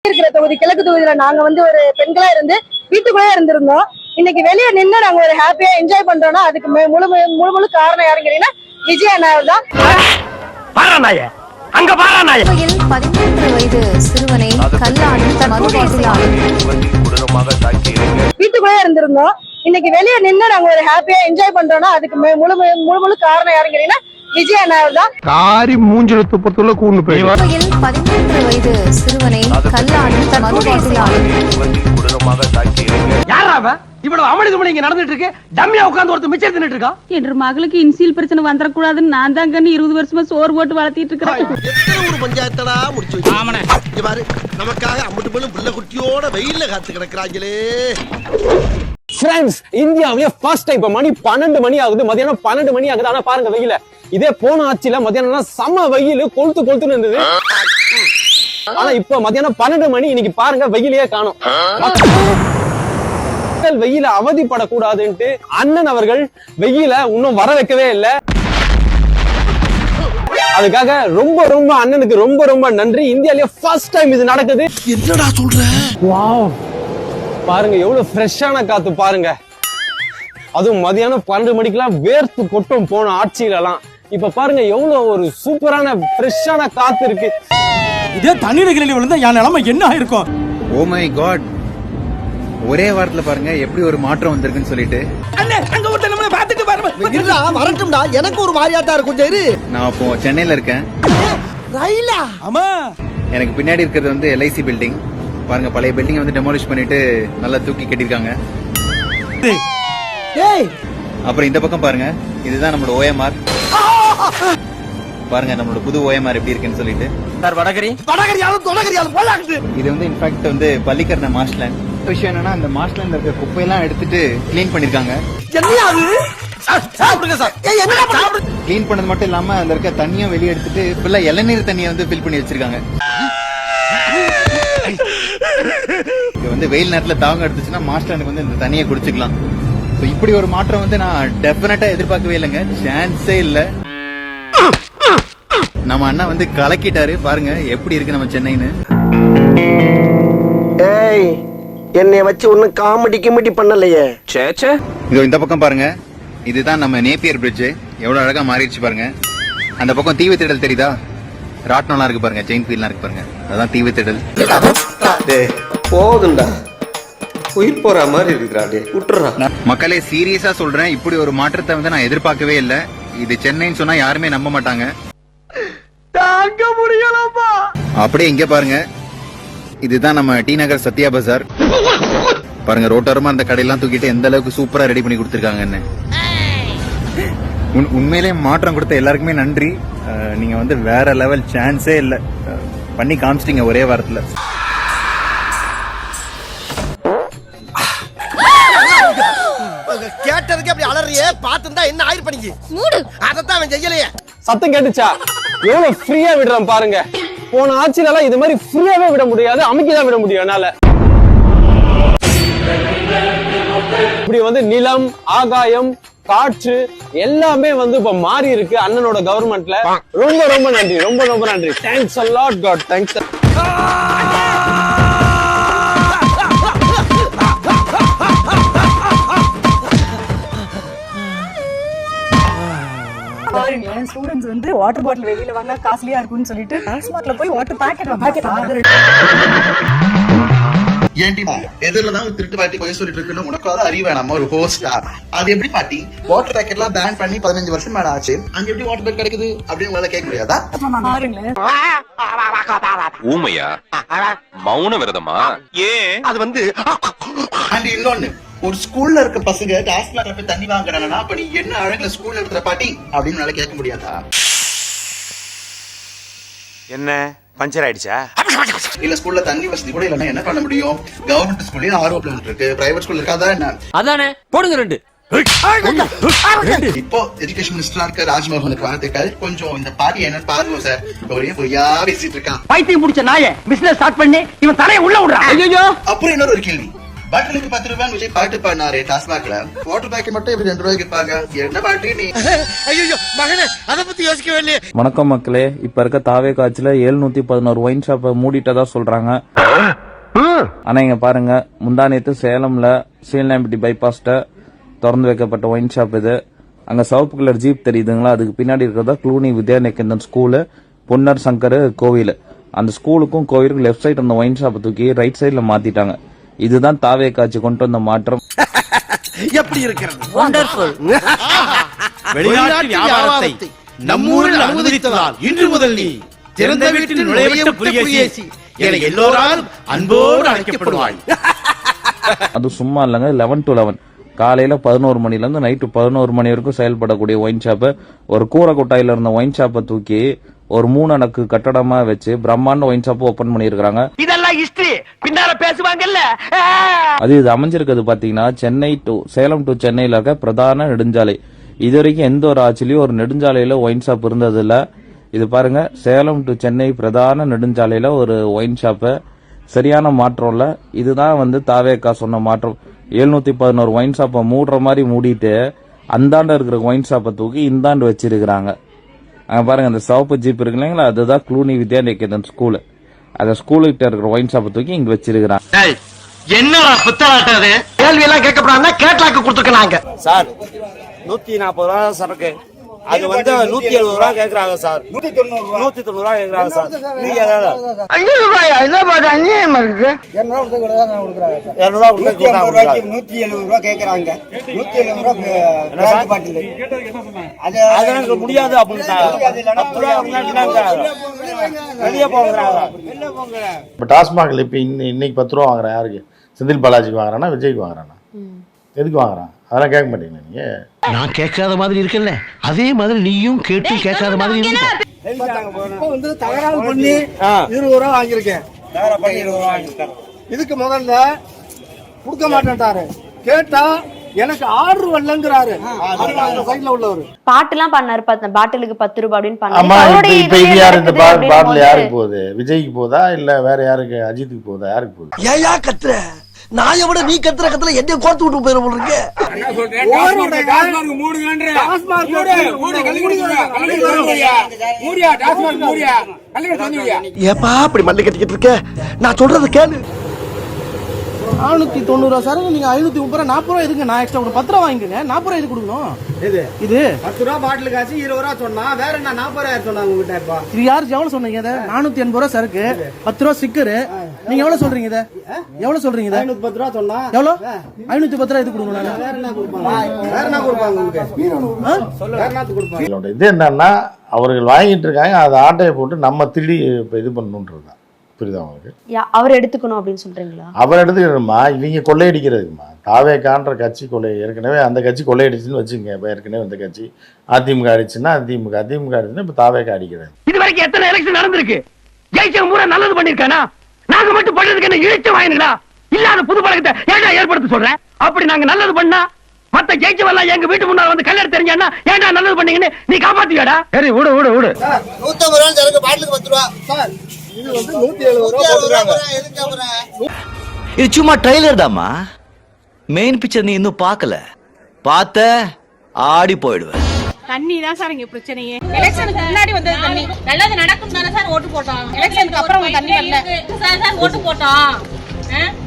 இருக்கிற தொகுதி கிழக்கு தொகுதியில நாங்க ஒரு பெண்களா இருந்து வீட்டுக்குள்ளே இருந்திருந்தோம். இன்னைக்கு வெளியே நின்று நாங்க ஒரு ஹாப்பியா என்ஜாய் பண்றோம்னா அதுக்கு முழு காரணம் யாருன்னு கேட்டீங்கன்னா விஜய் அண்ணா தான். அங்க பாராநாய 13 வயது சிறுவனை கல்லாலும் வீட்டுக்குள்ளே இருந்திருந்தோம். இன்னைக்கு வெளியே நின்று நாங்க ஒரு ஹாப்பியா என்ஜாய் பண்றோம்னா அதுக்கு முழு காரணம் யாருன்னு கேட்டீங்கன்னா விஜய் அண்ணா தான். காரி மூஞ்சில துப்பத்துள்ள கூண்டு போய் 13 வயது சிறுவனை கல்லாலும் இவ்வளவு அமளிதுமணி இங்க நடந்துட்டு இருக்கு. டம்மியா உட்கார்ந்து ஒருத்தர் மிச்சம் தின்னுட்டு இருக்கா. என்ற மகளுக்கு இன்சியல் பிரச்சனை வந்துடக்கூடாதுன்னு நான் தான் 20 வருஷமா சோறு போட்டு வளர்த்திட்டு இருக்கிறேன். எத்தனை ஒரு பஞ்சாயத்தடா முடிச்சு வச்சு பாரு, நமக்காக அம்மட்டு பெண்ணும் புள்ள குட்டியோட வெயில்ல காத்து கிடக்குறாங்களே. ஃப்ரெண்ட்ஸ், இந்தியாவிலே ஃபர்ஸ்ட் டைம் இப்ப மணி 12 மணி ஆகுது, மதியானம் 12 மணி ஆகுது. ஆனா பாருங்க வெயில, இதே போன ஆட்சியில மதியானம் செம்ம வெயில் கொளுத்துன்னு இருந்தது. ஆனா இப்ப மதியானம் 12 மணி, இன்னைக்கு பாருங்க வெயிலையே காணோம். வெயில அவதிப்படக்கூடாதுன்ட்டு அண்ணன் அவர்கள் வெயில இன்னும் வர வைக்கவே இல்ல. அதுக்காக ரொம்ப அண்ணனுக்கு ரொம்ப நன்றி. இந்தியாவிலே ஃபர்ஸ்ட் டைம் இது நடக்குது. என்னடா சொல்ற? வாவ், பாருங்க எவ்வளவு ஃப்ரெஷ்ஷான காத்து பாருங்க. அதுவும் மதியானம் 12 மணிக்கெல்லாம் வேர்த்து கொட்டும் போன ஆட்சியில எல்லாம். இப்ப பாருங்க எவ்வளவு ஒரு சூப்பரான ஃப்ரெஷ்ஷான காத்து இருக்கு. இதே தண்ணீர் கிளி விழுந்தா என் நிலைமை என்ன ஆயிருக்கும்? ஓ மை காட், ஒரே வாரத்துல பாருங்க எப்படி ஒரு மாற்றம் வந்திருக்குன்னு சொல்லிட்டு. அண்ணே, அங்க ஒரு நம்ம பாத்துட்டு இருடா, வரட்டும்டா, எனக்கு ஒரு மாதிரியாட்டா இருக்கும். சரி, நான் இப்போ சென்னையில இருக்கேன். ரயிலா? ஆமா, எனக்கு பின்னாடி இருக்கிறது வந்து எல்ஐசி பில்டிங். பாருங்க, பழைய பில்டிங் வந்து டெமாலிஷ் பண்ணிட்டு நல்லா தூக்கி கட்டிருக்காங்க. அப்புறம் இந்த பக்கம் பாருங்க, இதுதான் நம்மளோட ஓஎம்ஆர். பாருங்க நம்மளோட புது ஓஎம்ஆர் எப்படி இருக்குன்னு சொல்லிட்டு. இது வந்து இன்ஃபேக்ட் வந்து பள்ளிக்கரணை மாஸ்லேண்ட். விஷயம் என்னன்னா, அந்த மாஸ்லேண்ட்ல இருக்க குப்பையெல்லாம் எடுத்துட்டு கிளீன் பண்ணிருக்காங்க. கிளீன் பண்ணது மட்டும் இல்லாம அதுல இருக்க தண்ணியும் வெளியே எடுத்துட்டு ஃபுல்லா இளநீர் தண்ணியை வந்து ஃபில் பண்ணி வச்சிருக்காங்க. இது வந்து வெயில் நேரத்துல தாங்க எடுத்துச்சுன்னா மாஸ்லேண்டுக்கு வந்து இந்த தண்ணியை குடிச்சுக்கலாம். இப்படி ஒரு மாற்றம் வந்து நான் டெஃபினட்டா எதிர்பார்க்கவே இல்லைங்க, சான்ஸே இல்ல. நம்ம அண்ணா வந்து கலக்கிட்டாரு. பாருங்க எப்படி இருக்கு நம்ம சென்னைன்னு. ஏய், என்னைய வச்சு ஒன்னும் காமெடி பண்ணலையே. இதோ இந்த பக்கம் பாருங்க, இதுதான் நம்ம நேப்பியர் பிரிட்ஜ். எவ்வளவு அழகா மாறிடுச்சு பாருங்க. அந்த பக்கம் தீவு திடல் தெரியுதா? ராட்னம்லாம் இருக்கு பாருங்க, செயின் ஃபீல்லாம் இருக்கு பாருங்க, அதான் தீவு திடல். போதுண்டா, உயிர் போற மாதிரி இருக்கிறாடே, விட்டுறா. மக்களே, சீரியஸா சொல்றேன், இப்படி ஒரு மாற்றத்தை வந்து நான் எதிர்பார்க்கவே இல்லை. இது சென்னைன்னு சொன்னா யாருமே நம்ப மாட்டாங்க. தாங்க முடியலப்பா. அப்படியே இங்க பாருங்க, இதுதான் நம்ம டி நகர் சத்யா பஜார். பாருங்க ரோட்டோரமா அந்த கடையெல்லாம் தூக்கிட்டு எந்த அளவுக்கு சூப்பரா ரெடி பண்ணி கொடுத்துருக்காங்கன்னு. உண்மையிலேயே மாற்றம் கொடுத்த எல்லாருக்குமே நன்றி. நீங்க வந்து வேற லெவல், சான்ஸே இல்ல, பண்ணி காமிச்சிட்டீங்க ஒரே வாரத்துல. கேட்டதுக்கு அப்படி அலறியே, பாத்துந்தா என்ன ஆயிரு பண்ணிக்கு மூடு. அதத்தான் அவன் செய்யலையே. சத்தம் கேட்டுச்சா? எவ்வளவு ஃப்ரீயா விடுறான் பாருங்க. போன ஆட்சியில எல்லாம் இது மாதிரி ஃப்ரீயாவே விட முடியாது, அமைக்கிதான் விட முடியும். என்னால இப்படி வந்து நிலம், ஆகாயம், காற்று எல்லாமே வந்து இப்ப மாறி இருக்கு அண்ணனோட கவர்மெண்ட்ல. ரொம்ப நன்றி, ரொம்ப நன்றி. Thanks a lot God, thanks. பாருங்களேன், ஸ்டூடெண்ட்ஸ் வந்து வாட்டர் பாட்டில் வெளியில வாங்க காஸ்ட்லியா இருக்கும்னு சொல்லிட்டு டாஸ்மார்ட்ல போய் வாட்டர் பாக்கெட் ஏன்டி எதுலதான் திருட்டு பாட்டி போய் சொல்லிட்டு இருக்குன்னு உனக்கு அதை அறிவு வேணாமா? ஒரு ஹோஸ்டா அது எப்படி பாட்டி வாட்டர் பேக்கெட் எல்லாம் பேன் பண்ணி 15 வருஷம் மேல ஆச்சு, அங்க எப்படி வாட்டர் பேக் கிடைக்குது அப்படின்னு உங்களால கேட்க முடியாதா? பாருங்களேன், ஊமையா மௌன விரதமா? ஏன் அது வந்து இன்னொன்னு, ஒரு ஸ்கூல்ல இருக்க பசங்க டாஸ்மார்க்ல போய் தண்ணி வாங்குறாங்கன்னா அப்ப நீ என்ன அழகுல ஸ்கூல்ல இருக்கிற பாட்டி அப்படின்னு உன்னால கேட்க முடியாதா? என்ன பஞ்சர் ஆயிடுச்சா? இல்ல ஸ்கூல்ல தண்ணி வசதி கூட இல்லன்னா என்ன பண்ண முடியும்? கவர்மெண்ட் ஸ்கூல்லயும் ஆர்ஓ பிளான்ட் இருக்கு, பிரைவேட் ஸ்கூல்ல இருக்காதா என்ன? அதானே போடுங்க ரெண்டு. இப்போ எஜுகேஷன் மினிஸ்டரா இருக்க ராஜ்மோகனுக்கு வாழ்த்துக்கள். கொஞ்சம் இந்த பாட்டி என்ன பாருங்க சார், ஒரே பொய்யா பேசிட்டு இருக்கான். பைத்தியம் முடிச்ச நாய பிசினஸ் ஸ்டார்ட் பண்ணி இவன் தலையை உள்ள விடுறான். ஐயோ, அப்புறம் இன்னொரு கேள்வி, பாட்டிலுக்கு 10 ரூபாய் விஜய் பாட்டு பாடினாரு டாஸ்மாக்ல. வாட்டர் பேக்கெட் மட்டும் இப்படி 2 ரூபாய்க்கு விற்பாங்க. என்ன பாட்டு நீ? ஐயோ மகனே, அத பத்தி யோசிக்கவே இல்லையே. வணக்கம் மக்களே, இப்ப இருக்க தாவே காட்சியில 711 ஒயின் ஷாப்பை மூடிட்டதா சொல்றாங்க. ஆனா இங்க பாருங்க, முந்தானேத்து சேலம்ல சீலநாயம்பட்டி பைபாஸ்ட திறந்து வைக்கப்பட்ட ஒயின் ஷாப் இது. அங்க சிவப்பு கலர் ஜீப் தெரியுதுங்களா, அதுக்கு பின்னாடி இருக்கிறதா க்ளூனி வித்யாநிகேதன் ஸ்கூலு, பொன்னர் சங்கர் கோவில். அந்த ஸ்கூலுக்கும் கோவிலுக்கும் லெஃப்ட் சைடு அந்த ஒயின் ஷாப்பை தூக்கி ரைட் சைடுல மாத்திட்டாங்க. இதுதான் தாவே காட்சி கொண்டு வந்த மாற்றம். எப்படி இருக்கிறது? வண்டர்ஃபுல். வெளிநாட்டு வியாபாரத்தை நம்மூரில் அனுமதித்ததால் இன்று முதல் நீ திறந்த வீட்டில் நுழைவிட்ட புலிகேசி என எல்லோராலும் அன்போடு அழைக்கப்படுவாய். அது சும்மா இல்லைங்க, 11 to 11 காலையில 11 மணில இருந்து நைட்டு 11 மணி வரைக்கும் செயல்படக்கூடிய ஒயின் ஷாப்பை, ஒரு கூரை கொட்டாயில இருந்த ஒயின் ஷாப்பை தூக்கி ஒரு 3 அடுக்கு கட்டடமா வச்சு பிரம்மாண்ட ஒயின் ஷாப் ஓபன் பண்ணிருக்காங்க. இதெல்லாம் ஹிஸ்டரி பின்னால பேசுவாங்கல்ல. அது இது அமைஞ்சிருக்கிறது பாத்தீங்கன்னா சேலம் டு சென்னையில இருக்க பிரதான நெடுஞ்சாலை. இது வரைக்கும் எந்த ஒரு ஆட்சிலையும் ஒரு நெடுஞ்சாலையில ஒயின் ஷாப் இருந்தது இல்ல. இது பாருங்க, சேலம் டு சென்னை பிரதான நெடுஞ்சாலையில ஒரு ஒயின் ஷாப்பு. சரியான மாற்றம் இல்ல. இதுதான் வந்து தாவேக்கா சொன்ன மாற்றம். 711 ஒயின் ஷாப்பை மூடுற மாதிரி மூடிட்டு அந்தாண்ட இருக்கிற ஒயின் ஷாப்பை தூக்கி இந்தாண்டு வச்சிருக்கிறாங்க. அங்க பாருங்க, அந்த சிவப்பு ஜீப் இருக்கு இல்லைங்களா, அதுதான் க்ளூனி வித்யாநிகேதன் ஸ்கூலு. அந்த ஸ்கூலுக்கிட்ட இருக்கிற ஒயின் ஷாப்பை தூக்கி இங்க வச்சிருக்கிறாங்க. என்னடா புத்தலாட்டாது? கேள்வி எல்லாம் கேட்கப்படாம கேட்லாக்கு கொடுத்துருக்காங்க சார் 140 ரூபா சரக்கு, அது வந்து 170 ரூபா கேக்குறாங்க சார். 190 ரூபா கேக்குறாங்க சார். நீங்க 5 ரூபாயா? என்ன பாரு அநியாயமா இருக்கு. 200 ரூபாய்க்கு 170 ரூபா கேக்குறாங்க. 170 ரூபா பாட்டில் அது முடியாது அப்படின்ட்டாங்க. வெளியே போகிறாங்க. இப்ப டாஸ்மாக்ல இப்ப இன்னைக்கு 10 ரூபா வாங்குறேன். யாருக்கு? செந்தில் பாலாஜிக்கு வாங்குறானா, விஜய்க்கு வாங்குறானா? எதுக்கு வாங்குறான்? அதெல்லாம் கேட்க மாட்டீங்க நீங்க. நான் கேட்காத மாதிரி இருக்கல, அதே மாதிரி நீயும் கேட்டு கேட்காத மாதிரி இருக்க. வந்து தகராறு பண்ணி 20 ரூபா வாங்கியிருக்கேன். இதுக்கு முதல்ல கொடுக்க மாட்டேன்ட்டாரு. கேட்டா எனக்கு ஆர்டர் வரலங்கிறாரு. சைடுல உள்ளவர் பாட்டுலாம் பண்ணாரு, பாட்டிலுக்கு 10 ரூபாய் அப்படின்னு ஆமா. பண்ணாரு. இப்ப இது யாரு? இந்த பாட்டில் யாருக்கு போகுது? விஜய்க்கு போதா இல்ல வேற யாருக்கு? அஜித்துக்கு போதா? யாருக்கு போகுது? ஏயா கத்துற? நான் எவ்வளோ நீ கத்துற கத்துல என்ன கோர்த்து விட்டு போயிட போறீங்க? ஏப்பா அப்படி மல்லி கட்டிக்கிட்டு இருக்க? நான் சொல்றது கேளு. 490 சரக்கு நீங்க 530 ரூபா 40 ரூபா எதுக்கு? நான் எக்ஸ்ட்ரா 10 ரூபா வாங்கிக்கோங்க. 40 ரூபா எது கொடுக்கணும்? இது 10 ரூபா பாட்டில் காசு 20 ரூபா சொன்னா வேற என்ன 40 ரூபா சொன்னாங்க உங்ககிட்ட. இப்ப இது யாரு எவ்வளவு சொன்னீங்க? இத 480 ரூபா சரக்கு, 10 ரூபா ஸ்டிக்கர். நீங்க எவ்வளவு சொல்றீங்க? இத எவ்வளவு சொல்றீங்க? இத 510 ரூபா சொன்னா எவ்வளவு? 510 ரூபா எது கொடுக்கணும்? நான் வேற என்ன கொடுப்பாங்க? வேற என்ன கொடுப்பாங்க உங்களுக்கு? வேற என்ன கொடுப்பாங்க? இது என்னன்னா, அவர்கள் வாங்கிட்டு இருக்காங்க, அதை ஆட்டையை போட்டு நம்ம திருடி இது பண்ணணும்ன்றதுதான். புரியுதா உங்களுக்கு? அவர் எடுத்துக்கணும் அப்படின்னு சொல்றீங்களா? அவர் எடுத்துக்கிறோமா, இவங்க கொள்ளையடிக்கிறதுமா. தாவேக்கான்ற கட்சி ஏற்கனவே அந்த கட்சி கொள்ளையடிச்சுன்னு வச்சுங்க. இப்ப ஏற்கனவே அந்த கட்சி அதிமுக அடிச்சுன்னா அதிமுக அடிச்சுன்னா இப்ப தாவேக்கா அடிக்கிறது. இது வரைக்கும் எத்தனை எலெக்ஷன் நடந்திருக்கு? ஜெயிச்ச முறை நல்லது பண்ணிருக்கானா? நாங்க மட்டும் பண்றதுக்கு என்ன இழிச்ச வாயினுங்களா? இல்லாத புது பழக்கத்தை ஏன்டா ஏற்படுத்த சொல்றேன்? அப்படி நாங்க நல்லது பண்ணா மத்த ஜெயிச்சவெல்லாம் எங்க வீட்டு முன்னால வந்து கல்யாணம் தெரிஞ்சானா ஏன்டா நல்லது பண்ணீங்கன்னு நீ காப்பாத்துவியாடா? சரி விடு விடு விடு. 150 ரூபா சரக்கு பாட்டிலுக்கு 10 ரூபா சார். இது வந்து 170 ரூபா போடுறாங்க. எதுக்கு அப்புறம்? இது சும்மா ட்ரைலர் தாமா. மெயின் பிக்சர் நீ இன்னும் பார்க்கல. பார்த்த ஆடி போயிடுவேன். தண்ணி தான் சார் இங்க பிரச்சனையே. எலெக்ஷனுக்கு முன்னாடி வந்தது தண்ணி நல்லது நடக்கும் தானே சார் ஓட்டு போட்டோம். எலெக்ஷனுக்கு அப்புறம் தண்ணி வரல சார் ஓட்டு போட்டோம்.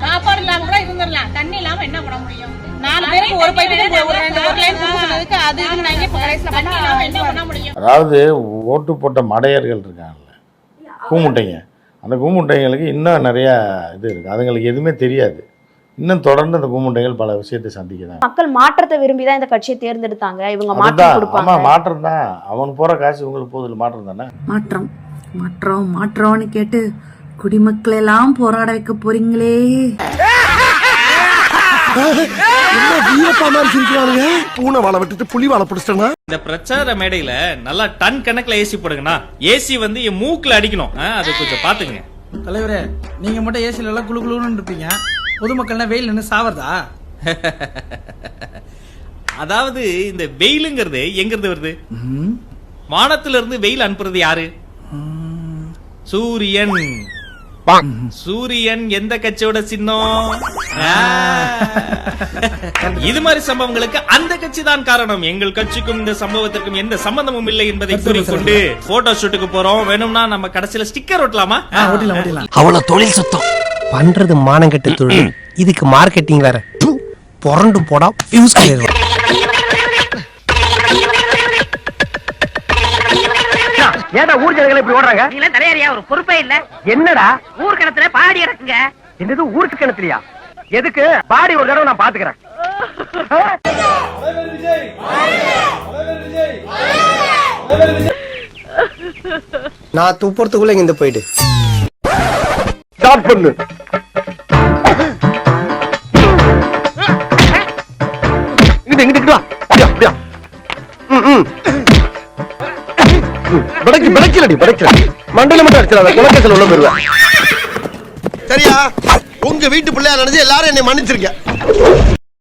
சாப்பாடு இல்லாம கூட இருந்துடலாம். தண்ணி இல்லாம என்ன பண்ண முடியும்? 4 பேருக்கு ஒரு பைப்புக்கு ஒரு லைன் கொடுக்கிறதுக்கு அது நாங்க கடைசில தண்ணி இல்லாம என்ன பண்ண முடியும்? அதாவது ஓட்டு போட்ட மடையர்கள் இருக்காங்கல்ல, கூமுட்டைங்க. அந்த கூமுட்டைங்களுக்கு இன்னும் நிறைய இது இருக்கு. அதுங்களுக்கு எதுவுமே தெரியாது. இன்னும் தொடர்ந்து அந்த கூமுட்டைகள் பல விஷயத்தை சந்திக்கிறாங்க. மக்கள் மாற்றத்தை விரும்பி தான் இந்த கட்சியை தேர்ந்தெடுத்தாங்க. இவங்க மாற்றம் கொடுப்பாங்க. ஆமா, மாற்றம் தான். அவன் போற காசு உங்களுக்கு போகுது. மாற்றம் தானே. மாற்றம் மாற்றம் மாற்றம்னு கேட்டு குடிமக்கள் எல்லாம் போராட வைக்க போறீங்களே. பூனை வாழை விட்டுட்டு புலி வாழை பிடிச்சிட்டா. இந்த பிரச்சார மேடையில நல்லா டன் கணக்குல ஏசி போடுங்கண்ணா. ஏசி வந்து என் மூக்குல அடிக்கணும். அது கொஞ்சம் பாத்துங்க. தலைவரே, நீங்க மட்டும் ஏசில எல்லாம் குளு குளுன்னு இருப்பீங்க. பொதுமக்கள்னா வெயில் நின்று சாவறதா? அதாவது இந்த வெயிலுங்கிறது எங்கிருந்து வருது? வானத்துல இருந்து வெயில் அனுப்புறது யாரு? சூரியன். சூரியன் எந்த கட்சியோட சின்னம்? இது மாதிரி சம்பவங்களுக்கு அந்த கட்சி தான் காரணம். எங்கள் கட்சிக்கும் இந்த சம்பவத்திற்கும் எந்த சம்பந்தமும் இல்லை என்பதை கூறிக்கொண்டு போட்டோ ஷூட்டுக்கு போறோம். வேணும்னா நம்ம கடைசியில ஸ்டிக்கர் ஒட்டலாமா? அவ்வளவு தொழில் சுத்தம் பண்றது மானங்கெட்ட தொழில். இதுக்கு மார்க்கெட்டிங் வேற புரண்டு போடா ஃபியூஸ் கிடையாது. ஏடா ஊர் ஜனங்களை இப்படி ஓடுறாங்க? நீங்க தலையாரியா ஒரு பொறுப்பே இல்ல. என்னடா ஊர் கிணத்துல பாடி இறக்குங்க. என்னது ஊருக்கு கிணத்துலயா? எதுக்கு? பாடி ஒரு தடவை நான் பாத்துக்கிறேன். நான் துப்புறதுக்குள்ள இங்க போயிடு. ஸ்டார்ட் பண்ணு. இங்கிட்டு வா. அப்படியா அப்படியா. மண்டல மட்டும் அடிச்சிடாத, குலக்கேசல் உள்ள போயிருவேன். சரியா? உங்க வீட்டு பிள்ளையா நினைச்சு எல்லாரும் என்னை மன்னிச்சிருக்க.